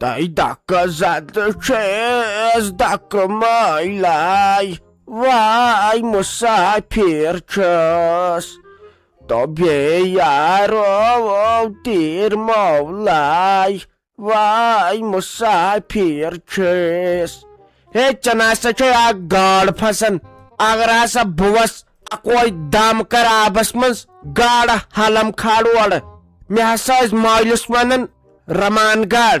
Dai dacă zadăcesc, dacă mai lai, vai musafirces. Tobie iară tir maulai, vai musafirces. He chana Sachai a gaad fasan, agar asa buvas akoi dam kar abas mans gaad halam khadwad. Me hasa is mailus manan raman gaad.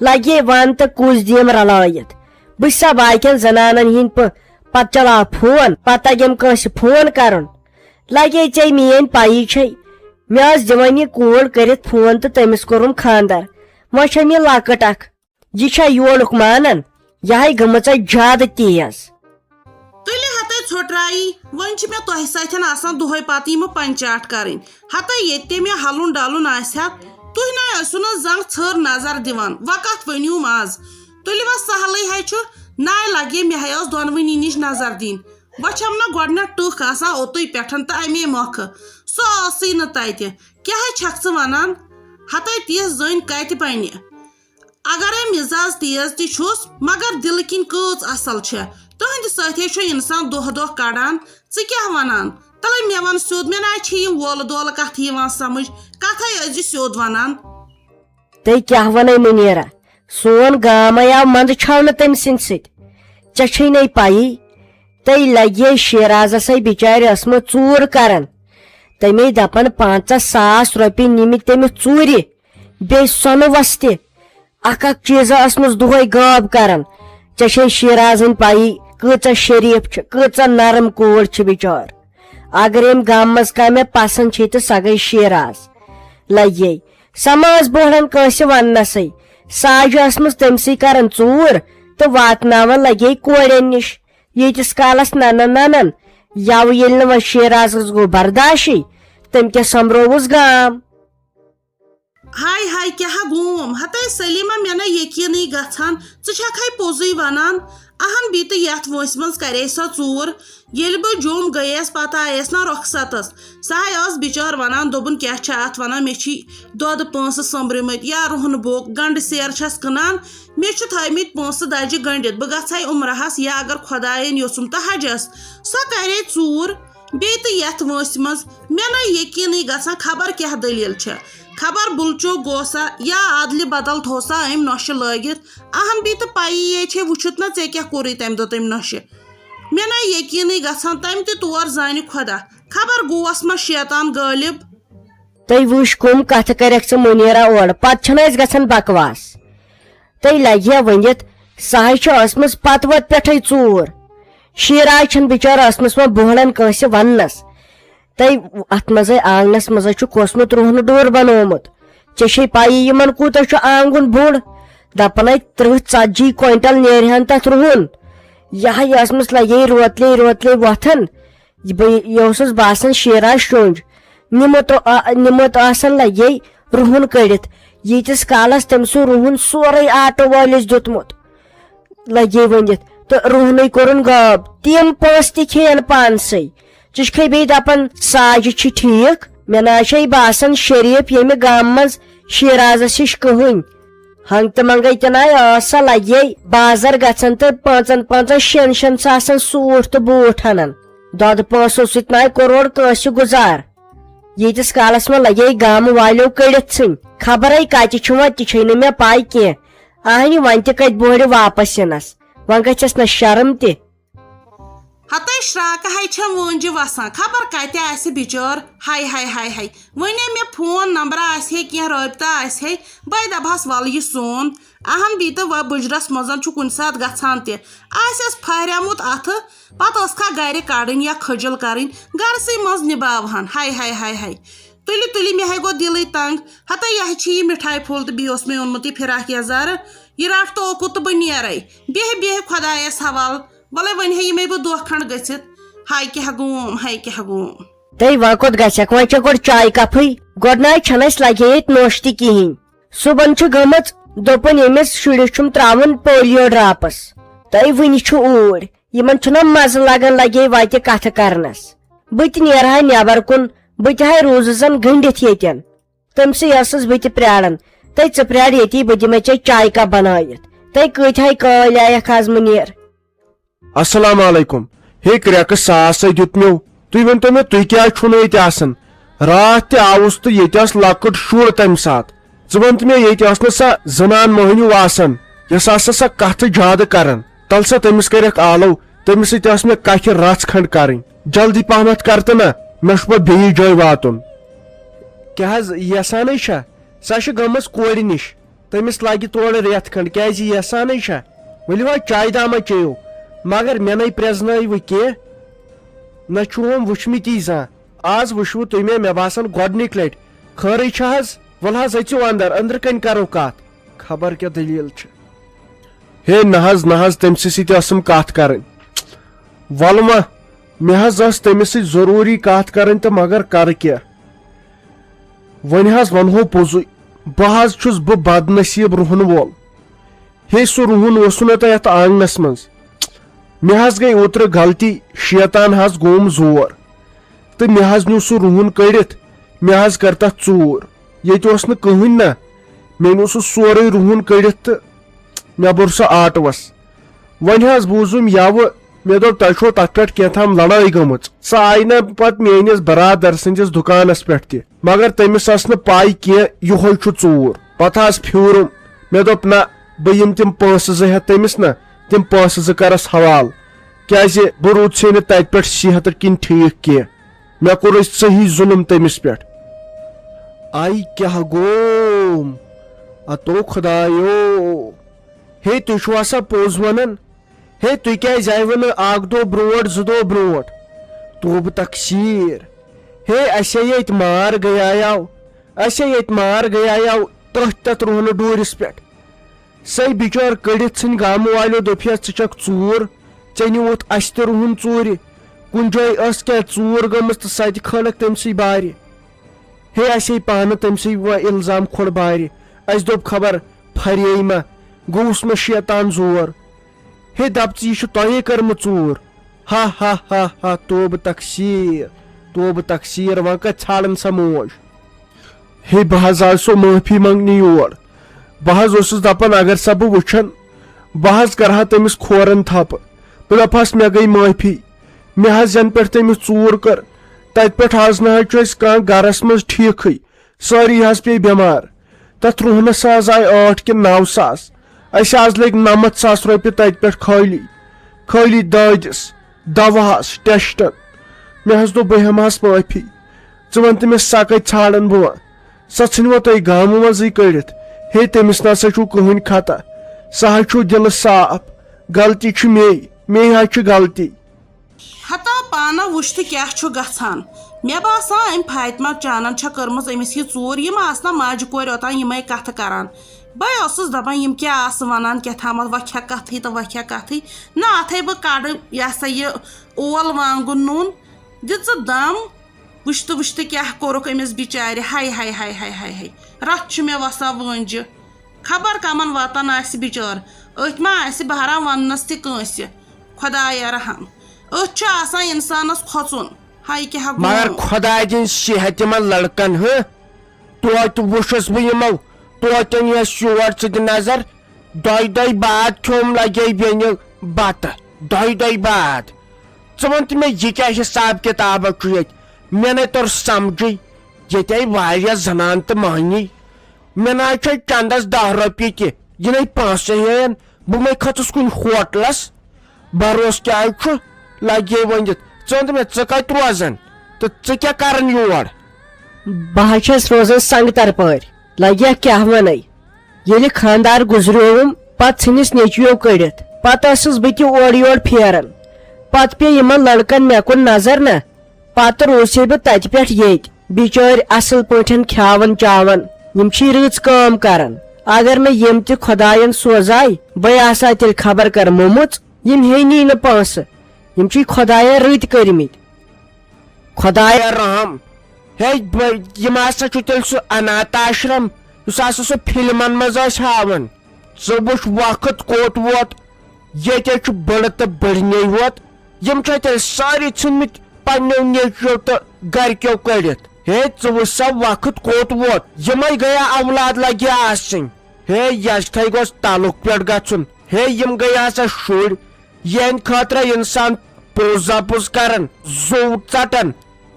لگے one تو کس them رلائت بہ باقین زنانن ہند پتہ چلا phone پتہ M کنس phone کرن لگے ے میری پی چھ مے دون یہ کول کرت فون تو تمس کورم خاندر وم یہ لکٹ اخ یہ یولک مانن یہ گمت زیادہ تیز تلی ہتے ژھوٹرائی ون چھ مے تہ سۭتۍ آسان دۄہے پتہٕ یِم پنچاٹ کرٕنۍ ہتے ییٚتہِ تہِ مےٚ ہلُن ڈلُن آسہِ ہا تُہۍ نَے ٲسِو نہٕ زنٛگ ژھٔر نظر دِوان وقت ؤنِو آز تُلِو سہلٕے ہے چھُ ناے لگے مےٚ ہے ٲس دۄنوٕنی نِش نظر دِنۍ وۄنۍ چھم نہ گۄڈٕنیتھ ٹٕکھ آسان اوٚتُے پٮ۪ٹھ تہٕ اَمے مۄکھٕ سۄ ٲسٕے نہٕ تتہِ کیٛاہ چھکھ ژٕ ونان ہتے تِژھ زٔنۍ کتہِ بنہِ اگرے مزاج تیز تہِ چھُس مگر دلہٕ کِنۍ کۭژ اصل چھےٚ تہنٛدِ سۭتی چھُ انسان دۄہ دۄہ کڑان ژٕ کیٛاہ ونان تلے مےٚ ون سیوٚد مےٚ نَے چھِ یِم وولہٕ دولہٕ کتھٕ یِوان سمجھ کتھے ٲسۍ سیوٚد ونان تُہۍ کیٛاہ ونے منیرا سون گام آو منٛزٕ چھاونہٕ تٔمۍ سٕنٛدِ سۭتۍ ژےٚ چھے نَے پَیی تُہۍ لگے شیرازس بچارِ ٲسمٕژ ژوٗر کران تٔمے دپان 50,000 رۄپیہِ نِمٕتۍ تٔمِس ژوٗرِ بیٚیہِ سۄنہٕ وستہِ اکھ چیٖزا ٲسمٕژ دۄہے غٲب کران ژےٚ چھے شیرازٕنۍ پَیی کۭژاہ شریٖف چھِ کۭژاہ نرم کوٗر چھِ بچار اگر أمۍ گامہٕ منٛز کانٛہہ مےٚ پسنٛد چھِ تہٕ سۄ گٔے شیراز لگے سۄ ما ٲس بوڑن کٲنٛسہِ وننسٕے ساجہِ ٲسمٕژ تٔمسٕے کران ژوٗر تہٕ واتناوان لگے کورٮ۪ن نِش ییٖتِس کالس ننن ننن یوٕ ییٚلہِ نہٕ وۄنۍ شیرازس گوٚو برداشٕے تٔمۍ کیٛاہ سۄمبرووُس گام ہاے ہاے کیٛاہ گوم ہتے سلیما مےٚ نَے یقیٖنٕے گژھان ژٕ چھکھے پوٚزُے ونان اہن بیٖتہٕ یتھ وٲنٛسہِ منٛز کرے سۄ ژوٗر ییٚلہِ بہٕ جوٚم گٔیس پتہٕ آیس نا رۄخصتس سۄ ہاے ٲس بچٲر ونان دوٚپُن کیٛاہ چھِ اتھ ونان مےٚ چھی دۄدٕ پونٛسہٕ سوٚمبرِمٕتۍ یا رُہنہٕ بوٚگ گنڈٕ سیر چھس کٕنان مےٚ چھِ تھٲیمٕتۍ پونٛسہٕ دجہِ گٔنڈِتھ بہٕ گژھے عمرہس یا اگر خۄداین یوٚژھُم تہٕ حجس سۄ کرے ژوٗر بیٚیہِ تہِ یتھ وٲنٛسہِ منٛز مےٚ نَے یقیٖنٕے گژھان خبر کیٛاہ دٔلیٖل چھےٚ خبر بُلچو گوسا یا ادلہِ بدل تھوسا أمۍ نۄشہِ لٲگِتھ اہن بیٚیہِ تہٕ پَیی یے چھے وٕچھُتھ نا ژےٚ کیٛاہ کوٚرُے تمہِ دۄہ تٔمۍ نۄشہِ مےٚ نَے یقیٖنٕے گژھان تمہِ تہِ تور زانہِ خۄدا خبر گووس ما شیطان غٲلب تُہۍ وٕچھ کٕم کتھٕ کریکھ ژٕ منیرا اورٕ پتہٕ چھنہٕ أسۍ گژھان بکواس تُہۍ لگہِ ؤنِتھ سۄ حظ چھِ ٲسمٕژ پتہٕ وتہٕ پٮ۪ٹھے ژوٗر شیراز چھنہٕ بچار ٲسمٕژ وۄنۍ بوہڑن کٲنٛسہِ وننس تُہۍ اتھ منٛزے آنگنس منٛزے چھُ کوٚسمُت رُہنہٕ ڈوٗر بنومُت ژےٚ چھے پَیی یِمن کوٗتاہ چھُ آنگُن بوٚڑ دپان 30-40 کوینٹل نیرہن تتھ رُہُن یہ ٲسمٕژ لگے روتلے وۄتھان یہ اوسُس باسان شیراز شونج نِمُت آسان لگے رُہُن کٔڑِتھ ییٖتِس کالس تٔمۍ سُہ رُہُن سورُے آٹو وٲلِس دیُتمُت لگے ؤنِتھ تہٕ رُہنٕے کوٚرُن غٲب تِم پونٛسہٕ تہِ کھیٚیَن پانسٕے ژٕ چھکھے بیٚیہِ دپان ساجہِ چھِ ٹھیٖک مےٚ نہ چھے باسان شریٖف ییٚمہِ گامہٕ منٛز شیرازس ہِش کٕہٕنۍ ہنگ تہٕ منگے تہِ نَے ٲس سۄ لگے بازر گژھان تہٕ 5-5 ساسن سوٗٹ تہٕ بوٗٹھ انان دۄدٕ پونٛسو سۭتۍ نَے کوٚروڑ کٲنٛسہِ گُزار ییٖتِس کالس وۄنۍ لگے گامہٕ والیو کٔڑِتھ ژھٕنۍ خبرے کتہِ چھُ وۄنۍ تہِ چھے نہٕ مےٚ پاے کینٛہہ اہنہِ وۄنۍ تہِ کتہِ بوڑِ واپس یِنس وۄنۍ گژھٮ۪س نہ شرم تہِ ہتے شراکہٕ ہے چھم وٲنجہِ وسان خبر کتہِ آسہِ بچٲر ہاے ہاے ہاے ہاے ونے مےٚ فون نمبر آسہِ ہے کینٛہہ رٲبطہٕ آسہِ ہے بے دپہس ول یہِ سون اہن بیٚیہِ تہٕ بُجرس منٛز چھُ کُنہِ ساتہٕ گژھان تہِ آسٮ۪س پھہریومُت اتھٕ پتہٕ ٲسکھا گرِ کڑٕنۍ یا کھٔجل کرٕنۍ گرسٕے منٛز نِباوہن ہاے ہاے ہاے ہاے تُلہِ مےٚ ہے گوٚو دِلٕے تنگ ہتے یہِ چھِ یہِ مِٹھایہِ پھوٚل تہٕ بیٚیہِ اوس مےٚ اوٚنمُت یہِ فِراک یزارٕ یہِ رٹ توکُت تہٕ بہٕ نیرے بیٚہہِ خۄدایس حوالہٕ وَلے وۄنۍ ہیٚیہِ بہٕ دۄہ کھنٛڈ گٔژھِتھ ہاے کیٛاہ گوم تُہۍ وۄنۍ کوٚت گژھکھ وۄنۍ چھےٚ گۄڈٕ چاے کپھٕے گۄڈٕ نَے چھنہٕ اَسہِ لگے ییٚتہِ نوٚش تہِ کِہینۍ صُبحن چھُ گٔمٕژ دوٚپُن ییٚمِس شُرِس چھُم تراوُن پولیو ڈراپس تُہۍ وٕنہِ چھُ اوٗرۍ یِمن چھُنہ مزٕ لگان لگے وتہِ کتھٕ کرنس بہٕ تہِ نیرہا نٮ۪بر کُن بہٕ تہِ ہاے روٗزٕس زن گٔنڈِتھ ییٚتٮ۪ن تٔمسٕے ٲسٕس بہٕ تہِ پیاران تُہۍ ژٕ پیار ییٚتی بہٕ دِمے ژےٚ چاے کپ بنٲیِتھ تُہۍ کۭتۍ کٲلۍ آیکھ آز منیر السلام علیکم ہے کرٛٮ۪کہٕ ساسے دیُت مےٚ تُہۍ ؤنتو مےٚ تُہۍ کیٛازِ چھُو نہٕ ییٚتہِ آسان راتھ تہِ آوُس تہٕ ییٚتہِ ٲس لۄکٕٹ شُر تمہِ ساتہٕ ژٕ ون تہٕ مےٚ ییٚتہِ ٲس نہٕ سۄ زنان موہنیوٗ آسان یۄس ہسا سۄ کتھٕ زیادٕ کران تل سا تٔمِس کریکھ آلو تٔمِس سۭتۍ ٲس مےٚ کتھِ رژھ کھنڈ کرٕنۍ جلدی پہمتھ کر تہٕ نہ مےٚ چھُ پتہٕ بیٚیِس جایہِ واتُن کیٛاہ حظ یژھانٕے چھا سۄ چھِ گٔمٕژ کورِ نِش تٔمِس لگہِ تورٕ رٮ۪تھ کھنٛڈ کیٛازِ یہِ یژھانٕے چھا ؤلِو حظ چایہِ داما چیٚیِو مگر مےٚ نَے پرٛزنٲیوٕ کینٛہہ نہ چھُوم وٕچھمٕتی زانٛہہ آز وٕچھوٕ تُہۍ مےٚ باسان گۄڈنِکۍ لٹہِ خٲرٕے چھا حظ وَلہٕ حظ أژِو انٛدر کَنۍ کرو کتھ خبر کیٛاہ دٔلیٖل چھِ ہے نہ حظ تٔمۍ سۭتۍ ٲسٕم کتھ کرٕنۍ وَلہٕ ما مےٚ حظ ٲس تٔمِس سۭتۍ ضروٗری کتھ کرٕنۍ تہٕ مگر کرٕ کیٛاہ وۄنۍ حظ ونہو پوٚزُے بہٕ حظ چھُس بد نصیٖب رُہن وول ہے سُہ رُہن اوسوٕ نہ تۄہہِ یتھ آنگنس منٛز مےٚ حظ گٔے اوترٕ غلطی شیطان حظ گوٚوم زور تہٕ مےٚ حظ نیوٗ سُہ رُہن کٔڑِتھ مےٚ حظ کٔر تتھ ژوٗر ییٚتہِ اوس نہٕ کٕہٕنۍ نہ مےٚ نیوٗ سُہ سورُے رُہن کٔڑِتھ تہٕ مےٚ بوٚر سُہ آٹوس وۄنۍ حظ بوٗزُم یوٕ مےٚ دوٚپ تۄہہِ چھو تتھ پٮ۪ٹھ کینٛہہ لڑٲے گٔمٕژ سۄ آیہِ نہٕ پتہٕ میٲنِس برادر سٕنٛدِس دُکانس پٮ۪ٹھ تہِ مگر تٔمِس ٲس نہٕ پاے کینٛہہ یِہوے چھُ ژوٗر پتہٕ حظ پھیوٗرُم مےٚ دوٚپ نہ بہٕ یِم تِم پونٛسہٕ 2 ہٮ۪تھ تٔمِس نہ تِم پونٛسہٕ 2 کرس حوالہٕ کیٛازِ بہٕ روٗدسٕے نہٕ تتہِ پٮ۪ٹھ صحت کِنۍ ٹھیٖک کینٛہہ مےٚ کوٚر صحیح ظُلم تٔمِس پٮ۪ٹھ آی کیٛاہ گوٚوم اتو خۄدایو ہے تُہۍ چھِو آسان پوٚز ونان ہے تُہۍ کیٛازِ آیوٕ نہٕ 1 دۄہ برونٛٹھ 2 دۄہ برونٛٹھ توبہٕ تقسیٖر ہے اسے ییٚتہِ مار گٔیایو تٔتھۍ رُہنہٕ ڈوٗرِس پٮ۪ٹھ سۄے بِچٲر کٔڑِتھ ژھٕنۍ گامہٕ والیو دوٚپہَس ژٕ چھکھ ژوٗر ژےٚ نِوُتھ اسہِ تہِ رُہن ژوٗرِ کُنہِ جایہِ ٲس کینٛہہ ژوٗر گٔمٕژ تہٕ سۄ تہِ کھٲلکھ تٔمسٕے بارِ ہے اسے پانہٕ تٔمسٕے وۄنۍ الزام کھوٚڑ بارِ اسہِ دوٚپ خبر پھرے ما گوٚوُس مےٚ شیطان زور ہے دپ ژٕ یہِ چھُ تۄہے کٔرمٕژ ژوٗر ہا توبہٕ تقسیٖر وۄنۍ کتہِ ژھانڈن سۄ موج ہے بہٕ حظ آیہِ سو معٲفی منٛگنہِ یور بہٕ حظ اوسُس دپان اگر سا بہٕ وٕچھن بہٕ حظ کرٕ ہا تٔمِس کھورن تھپہٕ بہٕ دپہس مےٚ گٔے معٲفی مےٚ حظ ینہٕ پٮ۪ٹھ تٔمِس ژوٗر کٔر تتہِ پٮ۪ٹھ حظ نہ حظ چھُ اسہِ کانٛہہ گرس منٛز ٹھیٖکھٕے سٲری حظ پیٚیہِ بٮ۪مار تتھ رُہنس حظ آیہِ 8 کِنہٕ 9 ساس اسہِ حظ لٔگۍ 90 ساس رۄپیہِ تتہِ پٮ۪ٹھ خٲلی دٲدِس دوہس ٹیسٹن مےٚ حظ دوٚپ بہٕ ہٮ۪مہس معٲفی ژٕ ون تہٕ مےٚ سۄ کتہِ ژھانڈن بہٕ وۄنۍ سۄ ژھٕنوا تُہۍ گامہٕ منٛزٕے کٔڑِتھ ہے تٔمِس نسا چھُو کٕہٕنۍ خطا سۄ حظ چھُو دِلہٕ صاف غلطی چھِ مے حظ چھِ غلطی ہتا پانہ وٕچھ تہٕ کیٛاہ چھُ گژھان مےٚ باسان أمۍ فاطمہ چانن چھےٚ کٔرمٕژ أمِس یہِ ژوٗر یِم آسنا ماجہِ کورِ اوٚتان یِمے کتھٕ کران بہٕ اوسُس دپان یِم کیٛاہ آسہٕ ونان کیٛاہ تھامتھ وۄکھِ کتھٕے تہٕ وۄکھِ کتھٕے نہ اتھے بہٕ کڑٕ یہِ ہسا یہِ اول وانگُن نوٗن دِ ژٕ دم وٕچھتہٕ کیٛاہ کوٚرُکھ أمِس بِچارِ ہاے رتھ چھُ مےٚ وسان وٲنجہِ خبر کمن واتان آسہِ بِچٲر أتھۍ ما آسہِ بہران وننس تہِ کٲنٛسہِ خۄدایا رحم أتھۍ چھُ آسان اِنسانس کھۄژُن ہاے کیٛاہ مگر خۄداے دِنۍ صحت یِمن لڑکن توتہِ وٕچھُس بہٕ یِمو توتٮ۪ن یۄس یور ژٕ دِ نظر 2 دۄہ بعد کھیوٚم لگے بیٚنہِ بتہٕ 2 دۄہ بعد ژٕ ون تہٕ مےٚ یہِ کیٛاہ حساب کِتابہ چھُ ییٚتہِ مےٚ نَے توٚر سمجھٕے ییٚتہِ آیہِ واریاہ زنان تہٕ مٔہنی مےٚ نہ حظ چھِ چندس 10 رۄپیہِ تہِ یہِ نَے پونٛسہٕ ہٮ۪ن بہٕ مے کھٔژٕس کُنہِ ہوٹلس بروسہٕ کیٛاہ چھُ لگے ؤنِتھ ژٕ ون تہٕ مےٚ ژٕ کتہِ روزان تہٕ ژٕ کیٛاہ کران یور بہٕ حظ چھس روزان سنگتر پٲرۍ لگیا کیٛاہ ونے ییٚلہِ خاندار گُزریووُم پتہٕ ژھٕنِس نیٚچویو کٔڑِتھ پتہٕ ٲسٕس بہٕ تہِ اورٕ یور پھیران پتہٕ پیٚیہِ یِمن لڑکن مےٚ کُن نظر نہ پتہٕ روٗزے بہٕ تتہِ پٮ۪ٹھ ییٚتہِ بِچٲرۍ اصل پٲٹھۍ کھیاون چاون یِم چھِ رٕژ کٲم کران اگر مےٚ یِم تہِ خۄداین سوزاے بہٕ آسہٕ ہا تیٚلہِ خبر کر موٚمُژ یِم ہیٚنی نہٕ پونٛسہٕ یِم چھِ خۄداین رٕتۍ کٔرمٕتۍ خۄدایا رحم ہے یِم ہسا چھُ تیٚلہِ سُہ انات آشرم یُس ہسا سُہ فلمن منٛز ٲسۍ ہاوان ژٕ وٕچھ وقت کوٚت ووت ییٚتہِ چھُ بٔڑٕ تہٕ بٔڑنی ووت یِم چھِ تیٚلہِ سٲری ژھٕنمٕتۍ پننیو نیٚچویو تہٕ گرِکیو کٔڑِتھ ہے ژٕ وٕچھ سا وقت کوٚت ووت یِمے گٔیا اولاد لگیا آسٕنۍ ہے یزتھے گوٚژھ تعلق پٮ۪ٹھ گژھُن ہے یِم گٔے ہسا شُرۍ یِہنٛدِ خٲطرٕ انسان پوٚزا پوٚز کران زوٗ ژٹان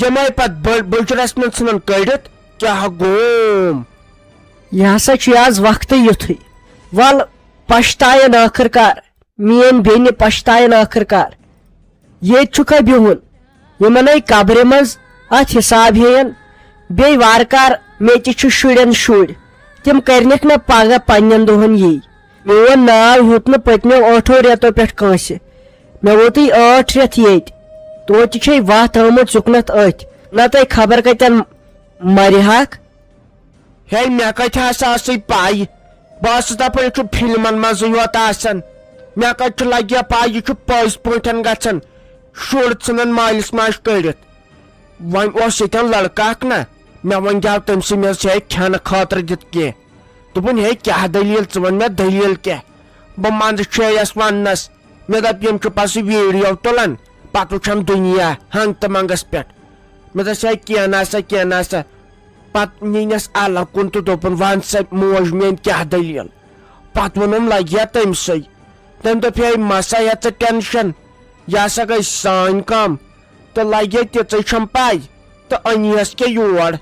یِمے پتہٕ بٕچرس منٛز ژھٕنان کٔڑِتھ کیٛاہ گوٚوم یہِ ہسا چھُ آز وقتٕے یُتھُے ول پشتاین ٲخٕر کار میٲنۍ بیٚنہِ پشتاین ٲخٕر کار ییٚتہِ چھُکھا بِہُن یِمنے قبرِ منٛز اتھ حساب ہیٚین بیٚیہِ وارٕ کار مےٚ تہِ چھُ شُرٮ۪ن شُرۍ تم کرنک نا پگہ پنن دہن یی میون ناو ہیوت نہ پتمو 8 ریتو پہ کانسہ مے ووتی 8 ریت ییت توتہ چھ وتھ آمت ژُکنتھ أتھۍ نہ تہ خبر کتٮ۪ن مرہاکھ ہے مے کتھ ہسا ٲسٕے پاے بہٕ ٲسٕس دپان یہِ چھُ فلمن منٛزٕے یوت آسان مے کتھ لگہِ پاے یہِ چھُ پٔزۍ پٲٹھۍ گژھان شُر ژھٕنان مٲلِس ماجہِ کٔڑِتھ وۄنۍ اوس ییٚتٮ۪ن لڑکہٕ اکھ نا مے ونجاو تٔمۍ سٕے مےٚ ہے کھٮ۪نہٕ خٲطرٕ دِتھ کینٛہہ دوٚپُن ہے کیٛاہ دٔلیٖل ژٕ ون مےٚ دٔلیٖل کیٛاہ بہٕ منٛزٕ چھیٚیس وننس مےٚ دوٚپ یِم چھِ پتہٕ سُہ ویٖڈیو تُلان پتہٕ وٕچھان دُنیا ہنگ تہٕ منگس پٮ۪ٹھ مےٚ دوٚپس ہے کینٛہہ نسا پتہٕ نِنس الگ کُن تہٕ دوٚپُن ون سا موج میٲنۍ کیٛاہ دٔلیٖل پتہٕ ووٚنُم لگہِ ہا تٔمۍ سٕے تٔمۍ دوٚپ ہے مسا ہے ژٕ ٹٮ۪نشن یہِ ہسا گٔے سٲنۍ کٲم تہٕ لگہِ تِژٕے چھم پاے تہٕ أنیس کیٛاہ یور